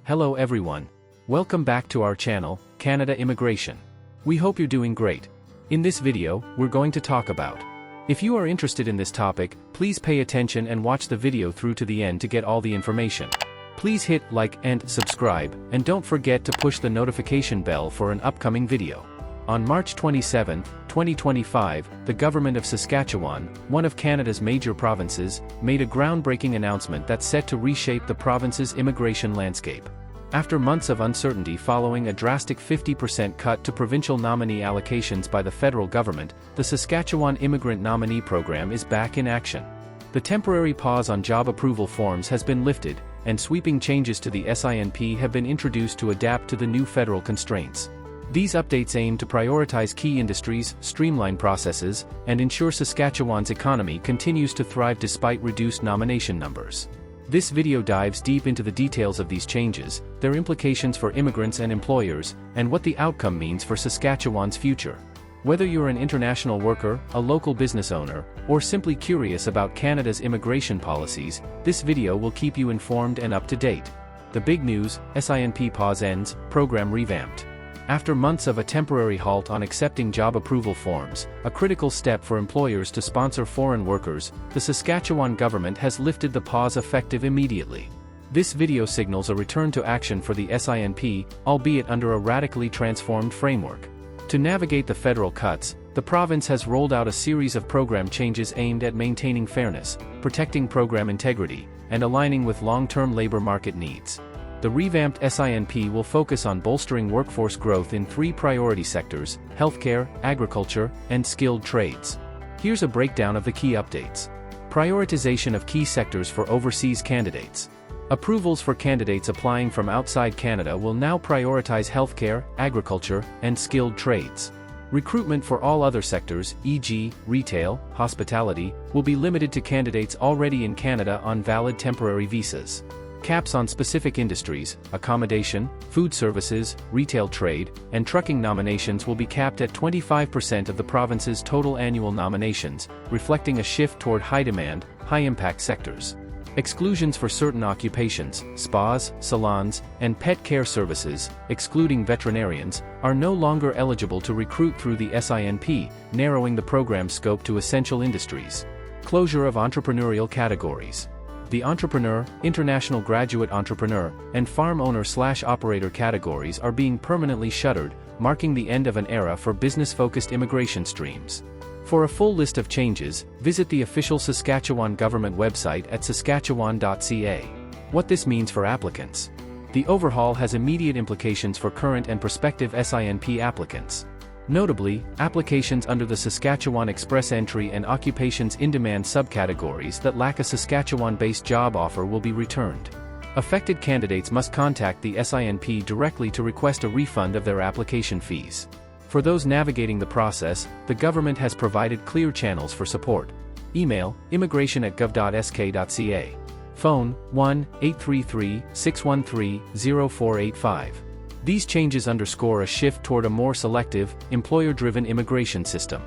Hello everyone. Welcome back to our channel, Canada Immigration. We hope you're doing great. In this video, we're going to talk about. If you are interested in this topic, please pay attention and watch the video through to the end to get all the information. Please hit like and subscribe, and don't forget to push the notification bell for an upcoming video. On March 27, 2025, the government of Saskatchewan, one of Canada's major provinces, made a groundbreaking announcement that's set to reshape the province's immigration landscape. After months of uncertainty following a drastic 50% cut to provincial nominee allocations by the federal government, the Saskatchewan Immigrant Nominee Program is back in action. The temporary pause on job approval forms has been lifted, and sweeping changes to the SINP have been introduced to adapt to the new federal constraints. These updates aim to prioritize key industries, streamline processes, and ensure Saskatchewan's economy continues to thrive despite reduced nomination numbers. This video dives deep into the details of these changes, their implications for immigrants and employers, and what the outcome means for Saskatchewan's future. Whether you're an international worker, a local business owner, or simply curious about Canada's immigration policies, this video will keep you informed and up to date. The big news: SINP pause ends, program revamped. After months of a temporary halt on accepting job approval forms, a critical step for employers to sponsor foreign workers, the Saskatchewan government has lifted the pause effective immediately. This video signals a return to action for the SINP, albeit under a radically transformed framework. To navigate the federal cuts, the province has rolled out a series of program changes aimed at maintaining fairness, protecting program integrity, and aligning with long-term labor market needs. The revamped SINP will focus on bolstering workforce growth in three priority sectors: healthcare, agriculture, and skilled trades. Here's a breakdown of the key updates. Prioritization of key sectors for overseas candidates. Approvals for candidates applying from outside Canada will now prioritize healthcare, agriculture, and skilled trades. Recruitment for all other sectors, e.g., retail, hospitality, will be limited to candidates already in Canada on valid temporary visas. Caps on specific industries, accommodation, food services, retail trade, and trucking nominations will be capped at 25% of the province's total annual nominations, reflecting a shift toward high-demand, high-impact sectors. Exclusions for certain occupations, spas, salons, and pet care services, excluding veterinarians, are no longer eligible to recruit through the SINP, narrowing the program's scope to essential industries. Closure of entrepreneurial categories. The entrepreneur, international graduate entrepreneur, and farm owner/operator categories are being permanently shuttered, marking the end of an era for business-focused immigration streams. For a full list of changes, visit the official Saskatchewan government website at saskatchewan.ca. What this means for applicants. The overhaul has immediate implications for current and prospective SINP applicants. Notably, applications under the Saskatchewan Express Entry and Occupations in Demand subcategories that lack a Saskatchewan-based job offer will be returned. Affected candidates must contact the SINP directly to request a refund of their application fees. For those navigating the process, the government has provided clear channels for support. Email: immigration@gov.sk.ca. Phone: 1-833-613-0485. These changes underscore a shift toward a more selective, employer-driven immigration system.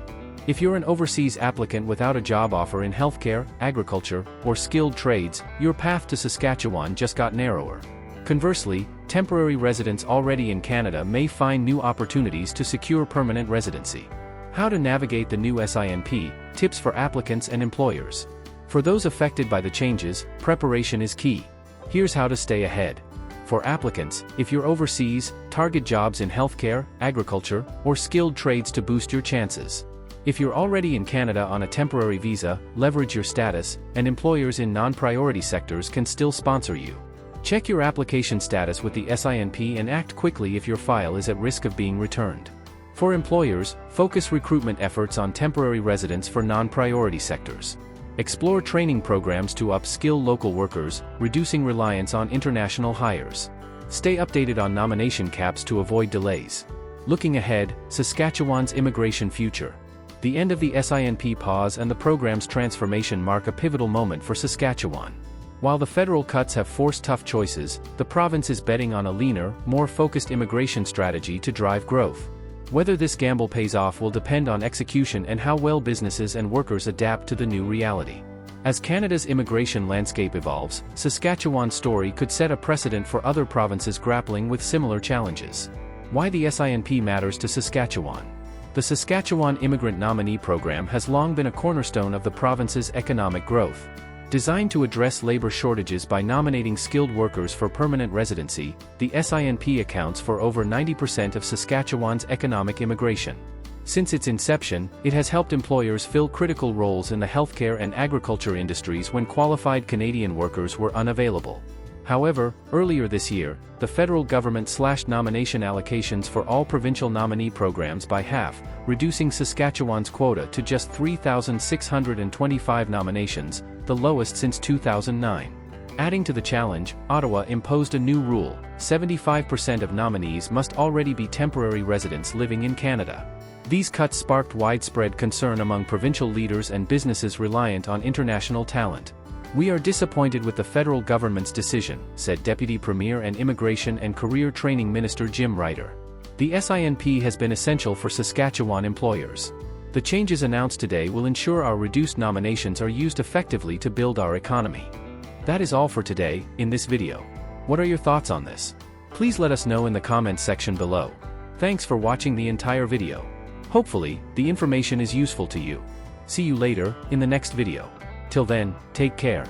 If you're an overseas applicant without a job offer in healthcare, agriculture, or skilled trades, your path to Saskatchewan just got narrower. Conversely, temporary residents already in Canada may find new opportunities to secure permanent residency. How to navigate the new SINP, tips for applicants and employers. For those affected by the changes, preparation is key. Here's how to stay ahead. For applicants, if you're overseas, target jobs in healthcare, agriculture, or skilled trades to boost your chances. If you're already in Canada on a temporary visa, leverage your status, and employers in non-priority sectors can still sponsor you. Check your application status with the SINP and act quickly if your file is at risk of being returned. For employers, focus recruitment efforts on temporary residents for non-priority sectors. Explore training programs to upskill local workers, reducing reliance on international hires. Stay updated on nomination caps to avoid delays. Looking ahead, Saskatchewan's immigration future. The end of the SINP pause and the program's transformation mark a pivotal moment for Saskatchewan. While the federal cuts have forced tough choices, the province is betting on a leaner, more focused immigration strategy to drive growth. Whether this gamble pays off will depend on execution and how well businesses and workers adapt to the new reality. As Canada's immigration landscape evolves, Saskatchewan's story could set a precedent for other provinces grappling with similar challenges. Why the SINP matters to Saskatchewan. The Saskatchewan Immigrant Nominee Program has long been a cornerstone of the province's economic growth. Designed to address labor shortages by nominating skilled workers for permanent residency, the SINP accounts for over 90% of Saskatchewan's economic immigration. Since its inception, it has helped employers fill critical roles in the healthcare and agriculture industries when qualified Canadian workers were unavailable. However, earlier this year, the federal government slashed nomination allocations for all provincial nominee programs by half, reducing Saskatchewan's quota to just 3,625 nominations, the lowest since 2009. Adding to the challenge, Ottawa imposed a new rule: 75% of nominees must already be temporary residents living in Canada. These cuts sparked widespread concern among provincial leaders and businesses reliant on international talent. "We are disappointed with the federal government's decision," said Deputy Premier and Immigration and Career Training Minister Jim Ryder. "The SINP has been essential for Saskatchewan employers. The changes announced today will ensure our reduced nominations are used effectively to build our economy." That is all for today, in this video. What are your thoughts on this? Please let us know in the comments section below. Thanks for watching the entire video. Hopefully, the information is useful to you. See you later, in the next video. Till then, take care.